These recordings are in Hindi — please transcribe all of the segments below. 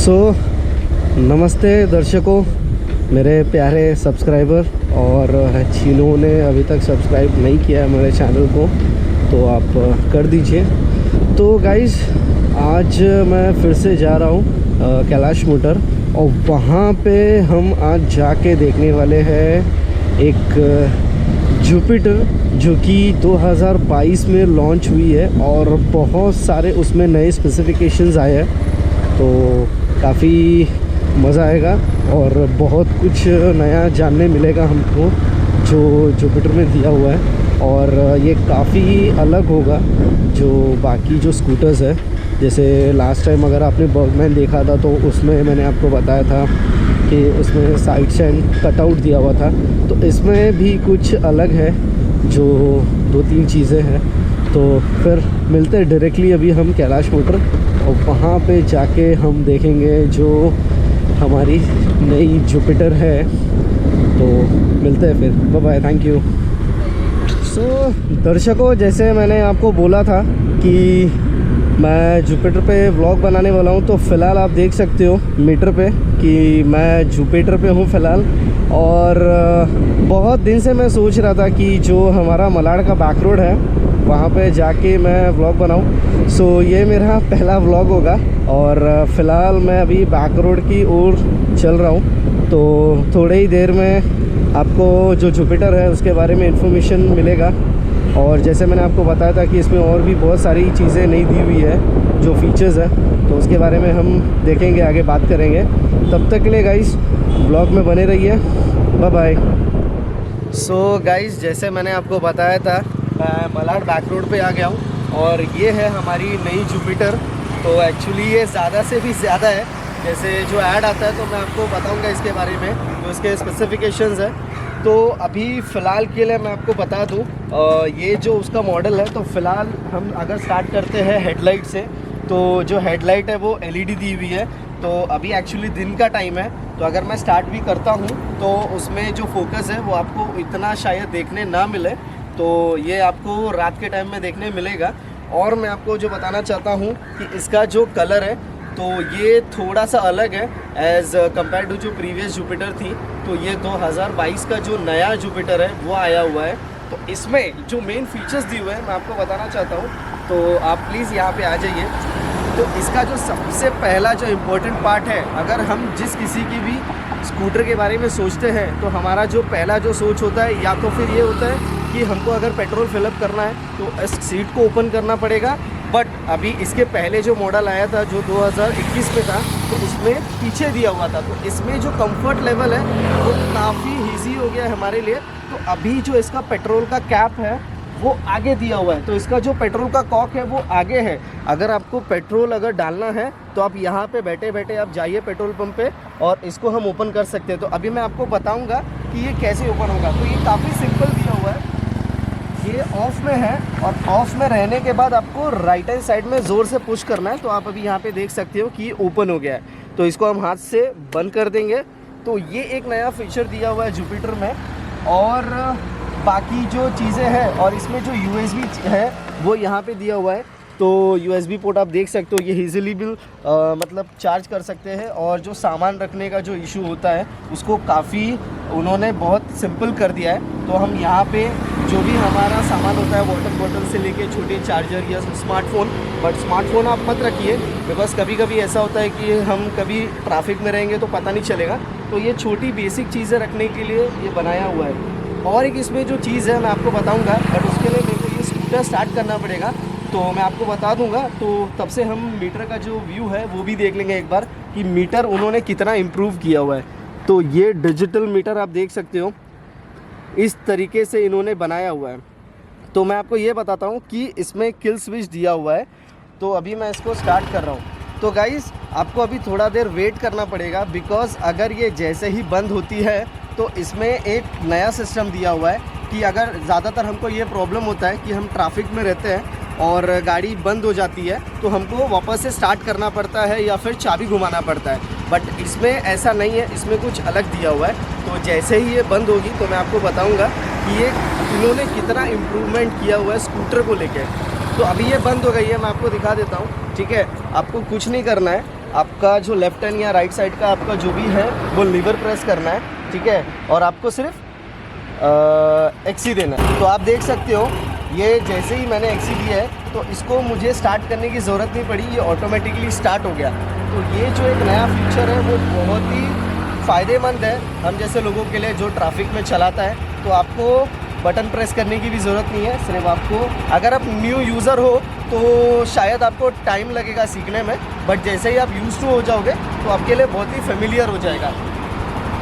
नमस्ते दर्शकों, मेरे प्यारे सब्सक्राइबर, और जिन्होंने अभी तक सब्सक्राइब नहीं किया है मेरे चैनल को तो आप कर दीजिए। तो गाइज़, आज मैं फिर से जा रहा हूँ कैलाश मोटर, और वहाँ पे हम आज जाके देखने वाले हैं एक जुपिटर जो कि 2022 में लॉन्च हुई है और बहुत सारे उसमें नए स्पेसिफिकेशंस आए हैं। तो काफ़ी मज़ा आएगा और बहुत कुछ नया जानने मिलेगा हमको जो जुपिटर में दिया हुआ है। और ये काफ़ी अलग होगा जो बाकी जो स्कूटर्स है। जैसे लास्ट टाइम अगर आपने बर्गमैन देखा था तो उसमें मैंने आपको बताया था कि उसमें साइड स्टैंड कटआउट दिया हुआ था, तो इसमें भी कुछ अलग है जो 2-3 चीज़ें हैं। तो फिर मिलते हैं डायरेक्टली अभी हम कैलाश मोटर, और वहाँ पे जाके हम देखेंगे जो हमारी नई जुपिटर है। तो मिलते हैं फिर, बाय बाय, थैंक यू। दर्शकों, जैसे मैंने आपको बोला था कि मैं जुपिटर पे व्लॉग बनाने वाला हूँ, तो फ़िलहाल आप देख सकते हो मीटर पे कि मैं जुपिटर पे हूँ फ़िलहाल। और बहुत दिन से मैं सोच रहा था कि जो हमारा मलाड का बैक रोड है वहाँ पे जाके मैं व्लॉग बनाऊँ। ये मेरा पहला व्लॉग होगा, और फ़िलहाल मैं अभी बैक रोड की ओर चल रहा हूँ। तो थोड़े ही देर में आपको जो जुपिटर है उसके बारे में इंफॉर्मेशन मिलेगा। और जैसे मैंने आपको बताया था कि इसमें और भी बहुत सारी चीज़ें नई दी हुई है, जो फीचर्स है, तो उसके बारे में हम देखेंगे, आगे बात करेंगे। तब तक के लिए गाइस ब्लॉग में बने रहिए, बाय बाय। गाइस, जैसे मैंने आपको बताया था मैं मलाड बैक रोड पे आ गया हूँ, और ये है हमारी नई जुपिटर। तो एक्चुअली ये ज़्यादा से भी ज़्यादा है। जैसे जो ऐड आता है तो मैं आपको बताऊँगा इसके बारे में, जो इसके स्पेसिफिकेशंस है। तो अभी फ़िलहाल के लिए मैं आपको बता दूँ, ये जो उसका मॉडल है, तो फ़िलहाल हम अगर स्टार्ट करते हैं हेडलाइट से, तो जो हेडलाइट है वो LED दी हुई है। तो अभी एक्चुअली दिन का टाइम है, तो अगर मैं स्टार्ट भी करता हूँ तो उसमें जो फोकस है वो आपको इतना शायद देखने ना मिले, तो ये आपको रात के टाइम में देखने मिलेगा। और मैं आपको जो बताना चाहता हूँ कि इसका जो कलर है तो ये थोड़ा सा अलग है एज़ कम्पेयर टू जो प्रीवियस जुपिटर थी। तो ये 2022 का जो नया जुपिटर है वो आया हुआ है। तो इसमें जो मेन फीचर्स दिए हुए हैं मैं आपको बताना चाहता हूँ, तो आप प्लीज़ यहाँ पे आ जाइए। तो इसका जो सबसे पहला जो इम्पोर्टेंट पार्ट है, अगर हम जिस किसी की भी स्कूटर के बारे में सोचते हैं तो हमारा जो पहला जो सोच होता है, या तो फिर ये होता है कि हमको अगर पेट्रोल फिलअप करना है तो इस सीट को ओपन करना पड़ेगा। बट अभी इसके पहले जो मॉडल आया था जो 2021 में था, तो उसमें पीछे दिया हुआ था। तो इसमें जो कंफर्ट लेवल है वो काफ़ी ईजी हो गया है हमारे लिए। तो अभी जो इसका पेट्रोल का कैप है वो आगे दिया हुआ है, तो इसका जो पेट्रोल का कॉक है वो आगे है। अगर आपको पेट्रोल अगर डालना है तो आप यहाँ पे बैठे बैठे आप जाइए पेट्रोल पंप पे, और इसको हम ओपन कर सकते हैं। तो अभी मैं आपको बताऊंगा कि ये कैसे ओपन होगा। तो ये काफ़ी सिंपल दिया हुआ है, ये ऑफ में है, और ऑफ में रहने के बाद आपको राइट हैंड साइड में ज़ोर से पुश करना है। तो आप अभी यहाँ पे देख सकते हो कि ये ओपन हो गया है। तो इसको हम हाथ से बंद कर देंगे। तो ये एक नया फीचर दिया हुआ है जुपिटर में। और बाकी जो चीज़ें हैं, और इसमें जो USB है वो यहाँ पे दिया हुआ है। तो USB पोर्ट आप देख सकते हो, ये ईजिली भी मतलब चार्ज कर सकते हैं। और जो सामान रखने का जो इशू होता है उसको काफ़ी उन्होंने बहुत सिंपल कर दिया है। तो हम यहाँ पे जो भी हमारा सामान होता है, वाटर बॉटल से लेके छोटे चार्जर या स्मार्टफ़ोन, बट स्मार्टफ़ोन आप मत रखिए, बिकॉज़ कभी कभी ऐसा होता है कि हम कभी ट्रैफिक में रहेंगे तो पता नहीं चलेगा। तो ये छोटी बेसिक चीज़ें रखने के लिए ये बनाया हुआ है। और एक इसमें जो चीज़ है मैं आपको बताऊंगा, बट उसके लिए मेरे को ये स्कूटर स्टार्ट करना पड़ेगा, तो मैं आपको बता दूंगा। तो तब से हम मीटर का जो व्यू है वो भी देख लेंगे एक बार कि मीटर उन्होंने कितना इम्प्रूव किया हुआ है। तो ये डिजिटल मीटर आप देख सकते हो, इस तरीके से इन्होंने बनाया हुआ है। तो मैं आपको ये बताता हूँ कि इसमें किल स्विच दिया हुआ है। तो अभी मैं इसको स्टार्ट कर रहा हूँ। तो गाइज़, आपको अभी थोड़ा देर वेट करना पड़ेगा, बिकॉज़ अगर ये जैसे ही बंद होती है तो इसमें एक नया सिस्टम दिया हुआ है कि अगर ज़्यादातर हमको ये प्रॉब्लम होता है कि हम ट्रैफिक में रहते हैं और गाड़ी बंद हो जाती है तो हमको वापस से स्टार्ट करना पड़ता है या फिर चाबी घुमाना पड़ता है। बट इसमें ऐसा नहीं है, इसमें कुछ अलग दिया हुआ है। तो जैसे ही ये बंद होगी तो मैं आपको बताऊंगा कि ये इन्होंने कितना इम्प्रूवमेंट किया हुआ है स्कूटर को लेकर। तो अभी ये बंद हो गई है, मैं आपको दिखा देता हूँ, ठीक है। आपको कुछ नहीं करना है, आपका जो लेफ्ट हैंड या राइट साइड का आपका जो भी है वो लीवर प्रेस करना है, ठीक है, और आपको सिर्फ एक्सी देना है। तो आप देख सकते हो ये जैसे ही मैंने एक्सी दिया है तो इसको मुझे स्टार्ट करने की ज़रूरत नहीं पड़ी, ये ऑटोमेटिकली स्टार्ट हो गया। तो ये जो एक नया फीचर है वो बहुत ही फ़ायदेमंद है हम जैसे लोगों के लिए जो ट्रैफिक में चलाता है। तो आपको बटन प्रेस करने की भी ज़रूरत नहीं है, सिर्फ आपको, अगर आप न्यू यूज़र हो तो शायद आपको टाइम लगेगा सीखने में, बट जैसे ही आप यूज़ टू हो जाओगे तो आपके लिए बहुत ही फेमिलियर हो जाएगा।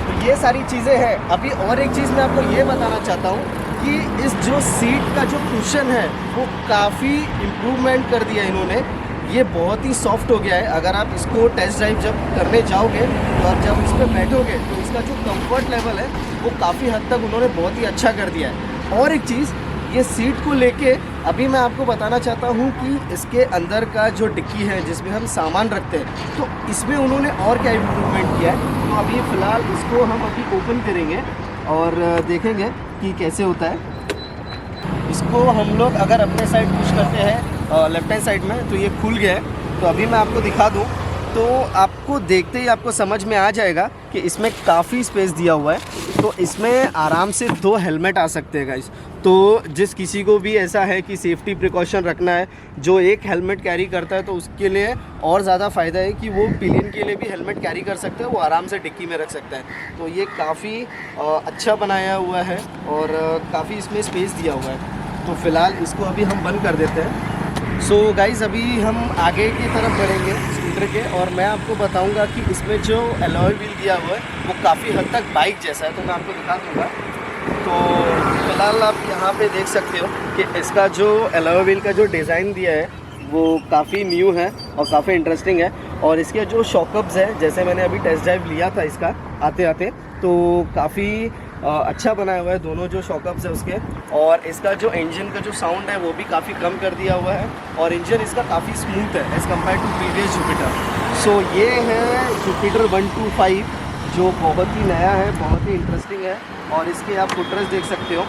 तो ये सारी चीज़ें हैं। अभी और एक चीज़ मैं आपको ये बताना चाहता हूँ कि इस जो सीट का जो कुशन है वो काफ़ी इम्प्रूवमेंट कर दिया इन्होंने, ये बहुत ही सॉफ्ट हो गया है। अगर आप इसको टेस्ट ड्राइव जब करने जाओगे तो आप जब इस पर बैठोगे तो इसका जो कंफर्ट लेवल है वो काफ़ी हद तक उन्होंने बहुत ही अच्छा कर दिया है। और एक चीज़, ये सीट को लेके अभी मैं आपको बताना चाहता हूँ कि इसके अंदर का जो डिक्की है जिसमें हम सामान रखते हैं, तो इसमें उन्होंने और क्या इम्प्रूवमेंट किया है। तो अभी फ़िलहाल इसको हम अभी ओपन करेंगे और देखेंगे कि कैसे होता है। इसको हम लोग अगर अपने साइड पुश करते हैं लेफ्ट हैंड साइड में तो ये खुल गया है। तो अभी मैं आपको दिखा दूँ तो आपको देखते ही आपको समझ में आ जाएगा कि इसमें काफ़ी स्पेस दिया हुआ है। तो इसमें आराम से 2 हेलमेट आ सकते हैं गाइस। तो जिस किसी को भी ऐसा है कि सेफ्टी प्रिकॉशन रखना है, जो एक हेलमेट कैरी करता है तो उसके लिए और ज़्यादा फ़ायदा है कि वो पिलियन के लिए भी हेलमेट कैरी कर सकते हैं, वो आराम से डिक्की में रख सकता है। तो ये काफ़ी अच्छा बनाया हुआ है और काफ़ी इसमें स्पेस दिया हुआ है। तो फ़िलहाल इसको अभी हम बंद कर देते हैं। सो गाइज़ अभी हम आगे की तरफ बढ़ेंगे स्कूटर के और मैं आपको बताऊंगा कि इसमें जो अलॉय व्हील दिया हुआ है वो काफ़ी हद तक बाइक जैसा है, तो मैं आपको दिखा दूंगा। तो फिलहाल आप यहाँ पे देख सकते हो कि इसका जो अलॉय व्हील का जो डिज़ाइन दिया है वो काफ़ी न्यू है और काफ़ी इंटरेस्टिंग है। और इसके जो शॉकअप्स है, जैसे मैंने अभी टेस्ट ड्राइव लिया था इसका आते आते, तो काफ़ी अच्छा बनाया हुआ है दोनों जो शॉकअप्स है उसके। और इसका जो इंजन का जो साउंड है वो भी काफ़ी कम कर दिया हुआ है और इंजन इसका काफ़ी स्मूथ है as compared to previous Jupiter. So ये है जुपिटर 125 जो बहुत ही नया है, बहुत ही इंटरेस्टिंग है। और इसके आप फुटरेस्ट देख सकते हो।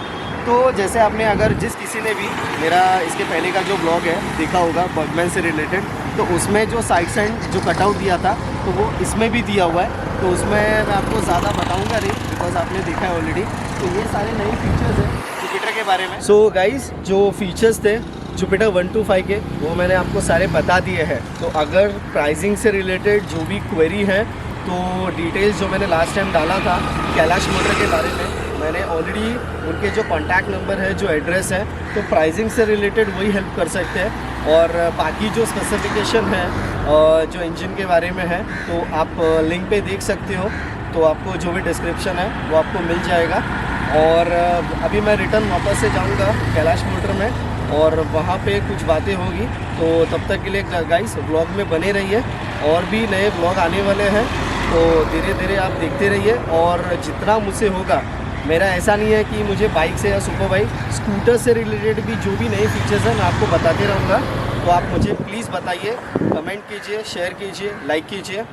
तो जैसे आपने अगर जिस किसी ने भी मेरा इसके पहले का जो ब्लॉग है देखा होगा बर्गमैन से रिलेटेड, तो उसमें जो साइड सेंड जो कटआउट दिया था तो वो इसमें भी दिया हुआ है। तो उसमें मैं आपको ज़्यादा बताऊंगा नहीं बिकॉज आपने देखा है ऑलरेडी। तो ये सारे नए फीचर्स हैं जुपिटर के बारे में। सो गाइस जो फीचर्स थे जुपिटर 125 के वो मैंने आपको सारे बता दिए हैं। तो अगर प्राइसिंग से रिलेटेड जो भी क्वेरी है तो डिटेल्स जो मैंने लास्ट टाइम डाला था कैलाश मोटर के बारे में, मैंने ऑलरेडी उनके जो कॉन्टैक्ट नंबर है, जो एड्रेस है, तो प्राइसिंग से रिलेटेड वही हेल्प कर सकते हैं। और बाकी जो स्पेसिफिकेशन है जो इंजन के बारे में है तो आप लिंक पे देख सकते हो। तो आपको जो भी डिस्क्रिप्शन है वो आपको मिल जाएगा। और अभी मैं रिटर्न वापस से जाऊंगा कैलाश मोटर में और वहाँ पे कुछ बातें होगी। तो तब तक के लिए गाइस ब्लॉग में बने रहिए, और भी नए ब्लॉग आने वाले हैं तो धीरे धीरे आप देखते रहिए। और जितना मुझसे होगा, मेरा ऐसा नहीं है कि मुझे बाइक से या सुपर बाइक, स्कूटर से रिलेटेड भी जो भी नए फीचर्स हैं मैं आपको बताते रहूँगा। तो आप मुझे प्लीज़ बताइए, कमेंट कीजिए, शेयर कीजिए, लाइक कीजिए।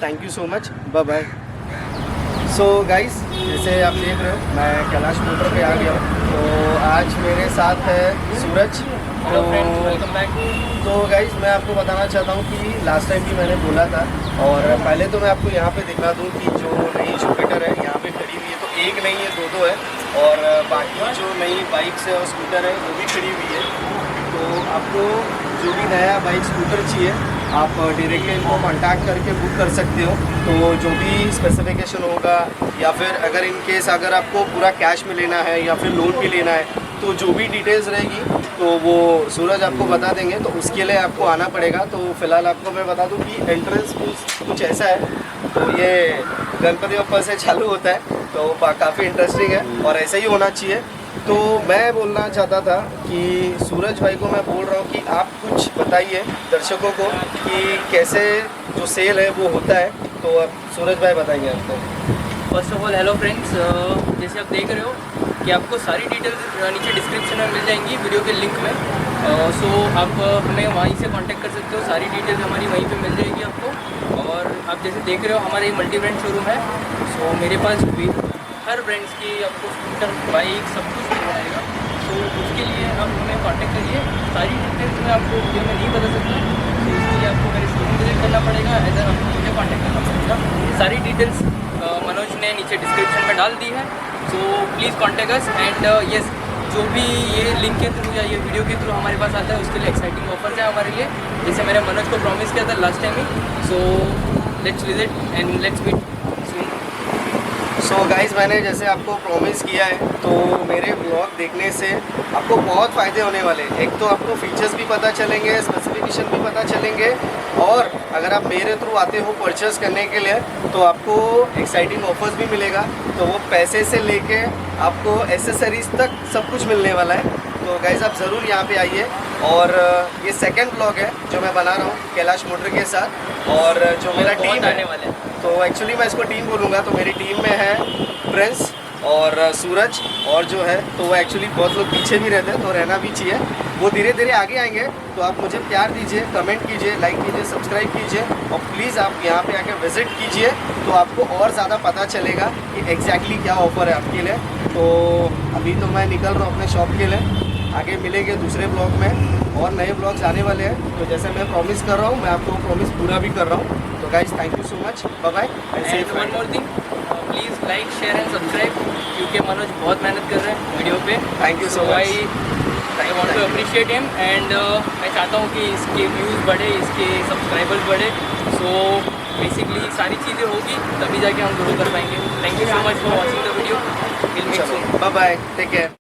Thank you so much, bye bye. So guys जैसे आप देख रहे हो मैं कैलाश मोटर पे आ गया हूँ। तो आज मेरे साथ है सूरज। तो गाइस मैं आपको बताना चाहता हूँ कि लास्ट टाइम भी मैंने बोला था, और पहले तो मैं आपको यहाँ पे दिखा दूँ कि जो नई जुपिटर है यहाँ पे खड़ी हुई है, तो एक नहीं है, दो है। और बाकी जो नई बाइक्स है और स्कूटर है वो भी खड़ी हुई है। तो आपको जो भी नया बाइक स्कूटर चाहिए आप डायरेक्टली इनको कांटेक्ट करके बुक कर सकते हो। तो जो भी स्पेसिफिकेशन होगा, या फिर अगर इन केस अगर आपको पूरा कैश में लेना है या फिर लोन पे लेना है, तो जो भी डिटेल्स रहेगी तो वो सूरज आपको बता देंगे। तो उसके लिए आपको आना पड़ेगा। तो फिलहाल आपको मैं बता दूं कि एंट्रेंस कुछ ऐसा है। तो ये गणपति बप्पा से चालू होता है, तो काफ़ी इंटरेस्टिंग है और ऐसा ही होना चाहिए। तो मैं बोलना चाहता था कि सूरज भाई को मैं बोल रहा हूँ कि आप कुछ बताइए दर्शकों को कि कैसे जो सेल है वो होता है। तो अब सूरज भाई बताइए आपको। First of all hello friends, जैसे आप देख रहे हो कि आपको सारी डिटेल्स नीचे डिस्क्रिप्शन में मिल जाएंगी वीडियो के लिंक में। सो आप हमें वहीं से कांटेक्ट कर सकते हो, सारी डिटेल्स हमारी वहीं पे मिल जाएगी आपको। और आप जैसे देख रहे हो हमारा एक मल्टी ब्रांड शोरूम है। सो मेरे पास भी हर ब्रांड्स की आपको स्कूटर, बाइक सब कुछ मिल जाएगा। तो उसके लिए आप हमें कांटेक्ट करिए। सारी डिटेल्स मैं आपको वीडियो में नहीं बता सकता, तो इसलिए आपको मेरे शोरूम विजिट करना पड़ेगा, इधर आपको मुझे कॉन्टैक्ट करना पड़ेगा। सारी डिटेल्स मनोज ने नीचे डिस्क्रिप्शन में डाल दी है, so please contact us. And yes, जो भी ये लिंक के थ्रू या ये वीडियो के थ्रू हमारे पास आता है उसके लिए एक्साइटिंग ऑफर्स है हमारे लिए, जैसे मैंने मनोज को प्रॉमिस किया था लास्ट टाइम ही। So let's visit and let's meet soon. So guys, मैंने जैसे आपको प्रॉमिस किया है, तो मेरे ब्लॉग देखने से आपको बहुत फ़ायदे होने वाले हैं। एक तो आपको फीचर्स भी पता चलेंगे, स्पेसिफिकेशन भी पता चलेंगे, और अगर आप मेरे थ्रू आते हो परचेस करने के लिए तो आपको एक्साइटिंग ऑफर्स भी मिलेगा। तो वो पैसे से लेके आपको एसेसरीज़ तक सब कुछ मिलने वाला है। तो गाइज़, आप ज़रूर यहाँ पे आइए। और ये सेकंड ब्लॉग है जो मैं बना रहा हूँ कैलाश मोटर के साथ, और जो मेरा टीम आने है, वाले हैं। तो एक्चुअली मैं इसको टीम बोलूँगा। तो मेरी टीम में है प्रिंस और सूरज, और जो है तो वो एक्चुअली बहुत लोग पीछे भी रहते हैं, तो रहना भी चाहिए। वो धीरे धीरे आगे आएंगे, तो आप मुझे प्यार दीजिए, कमेंट कीजिए, लाइक कीजिए, सब्सक्राइब कीजिए, और प्लीज़ आप यहाँ पे आके विज़िट कीजिए, तो आपको और ज़्यादा पता चलेगा कि एग्जैक्टली क्या ऑफ़र है आपके लिए। तो अभी तो मैं निकल रहा हूँ अपने शॉप के लिए, आगे मिलेंगे दूसरे ब्लॉग में, और नए ब्लॉग्स आने वाले हैं। तो जैसे मैं प्रॉमिस कर रहा हूँ, मैं आपको प्रॉमिस पूरा भी कर रहा हूँ। तो guys, thank you so much, bye bye. And one more thing, please like share and subscribe, क्योंकि मनोज बहुत मेहनत कर रहे हैं वीडियो पे। Thank you so much. I want to appreciate him, and मैं चाहता हूँ कि इसके व्यूज़ बढ़े, इसके सब्सक्राइबर्स बढ़े। सो बेसिकली सारी चीज़ें होगी तभी जाके हम ग्रो कर पाएंगे। Thank you so much for watching the video. Will meet soon. Bye bye, take care.